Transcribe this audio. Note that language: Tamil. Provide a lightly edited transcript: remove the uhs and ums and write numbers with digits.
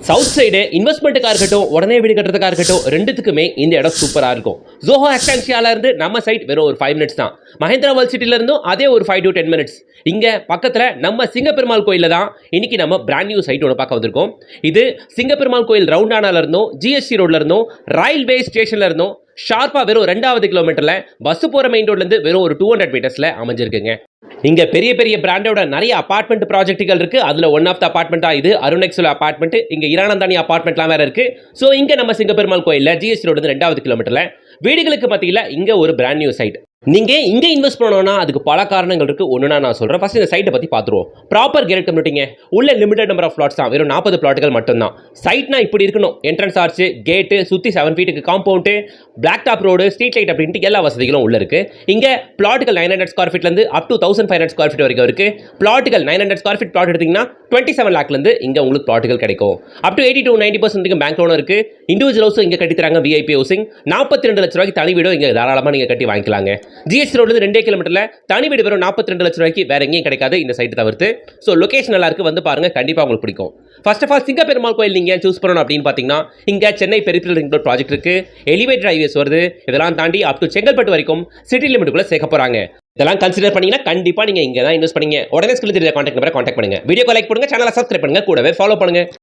சவுத் சைடு இன்வெஸ்ட்மெண்ட்டுக்காக இருக்கட்டும், உடனே வீடு கட்டுறதுக்காக இருக்கட்டும், ரெண்டுத்துக்குமே இந்த இடம் சூப்பராக இருக்கும். ஜோஹோ எக்ஸ்டான்சியால இருந்து நம்ம சைட் வெறும் ஒரு 5 மினிட்ஸ் தான். மஹேந்திரா வேர்ல்ட் சிட்டில இருந்தும் அதே ஒரு 5 to 10 மினிட்ஸ். இங்க பக்கத்துல நம்ம சிங்கப்பெருமாள் கோயில்ல தான் இன்னைக்கு நம்ம பிராண்ட் நியூ சைட் ஒன்று பார்க்க வந்திருக்கோம். இது சிங்கப்பெருமாள் கோயில் ரவுண்டானால இருந்தும், ஜிஎஸ்டி ரோட்ல இருந்தும், ரயில்வே ஸ்டேஷன்ல இருந்தும் ஷார்ப்பா வெறும் 2வது கிலோமீட்டர்ல பஸ் போற மெயின் ரோட்ல இருந்து வெறும் ஒரு 200 மீட்டர்ஸ்ல அமைஞ்சிருக்குங்க. இங்க பெரிய பெரிய பிராண்டோட நிறைய அபார்ட்மெண்ட் ப்ராஜெக்ட்டுகள் இருக்கு. அதுல ஒன் ஆஃப் த அபார்ட்மெண்டா இது அருணெக்ஸுல அபார்ட்மெண்ட். இங்க இரானந்தானி அபார்ட்மெண்ட்லாம் வேற இருக்கு. ஸோ இங்க நம்ம சிங்கப்பெருமாள் கோயில்ல ஜிஎஸ்டி ரோடு 2வது கிலோமீட்டர்ல வீடுகளுக்கு மத்தியில் இங்க ஒரு பிராண்ட் நியூ சைட். நீங்க இங்க இன்வெஸ்ட் பண்ணணும்னா அதுக்கு பல காரணங்கள் இருக்கு. ஒண்ணுனா நான் சொல்றேன். ஃபர்ஸ்ட் இந்த சைட்டை பத்தி பாத்துருவோம். ப்ராப்பர் கேட் கம்யூனிட்டிங்க. உள்ள லிமிடெட் நம்பர் ஆஃப் பிளாட்ஸ் தான். வெறும் 40 பிளாட்டுகள் மட்டும்தான். சைட்னா இப்படி இருக்கணும். என்ட்ரன்ஸ் ஆர்ச், கேட்டு, சுத்தி 7 ஃபீட்டுக்கு compound, black top road, street light அப்படின்ட்டு எல்லா வசதிகளும் உள்ள இருக்கு. இங்க பிளாட்டுகள் 900 ஸ்கொயர் ஃபீட்ல இருந்து அப் டு 1500 ஸ்கொயர் ஃபீட் வரைக்கும் இருக்கு. பிளாட்டுகள் 900 ஸ்கொயர் ஃபீட் பிளாட் எடுத்தீங்கன்னா 27 லாக்ல இருந்து இங்க உங்களுக்கு பிளாட்டுகள் கிடைக்கும். Up to 80 to 90% bank loan இருக்கு. இண்டிவிஜுவல் ஹவுஸும் இங்க கட்டி தராங்க. விஐபி ஹவுசிங் 42 லட்சம் ரூபாய்க்கு தனி வீடும் இங்க தாராளமா நீங்க கட்டி வாங்கிக்கலாங்க. ஜிஎஸ்டி ரோட்ல 2 கிலோமீட்டர்ல தனி வீடு வெறும் 42 லட்சம் ரூபாய்க்கு வேற எங்கேயும் கிடைக்காது இந்த சைட் தவிர்த்து. ஸோ லொகேஷன் நல்லா இருக்கு, வந்து பாருங்க, கண்டிப்பா உங்களுக்கு பிடிக்கும். ஃபர்ஸ்ட் ஆஃப் ஆல் சிங்கப்பெருமாள் கோயில் நீங்க சூஸ் பண்ணணும் அப்படின்னு பாத்தீங்கன்னா இங்க Chennai peripheral ring road project இருக்கு. எலிவேட்டட் ஹைவேஸ் வருது. இதெல்லாம் தாண்டி அப் டு செங்கல்பட்டு வரைக்கும் சிட்டி லிமிட்டுக்குள்ள சேர்க்க போறாங்க. இதெல்லாம் கன்சிடர் பண்ணீங்கன்னா கண்டிப்பா நீங்க இங்க தான் இன்வெஸ்ட் பண்ணீங்க. உடனே ஸ்கில் தெரிஞ்ச கான்டாக்ட் நம்பரை கான்டாக்ட் பண்ணுங்க. வீடியோக்கு லைக் பண்ணுங்க, சேனலை சப்ஸ்கிரைப் பண்ணுங்க, கூடவே ஃபாலோ பண்ணுங்க.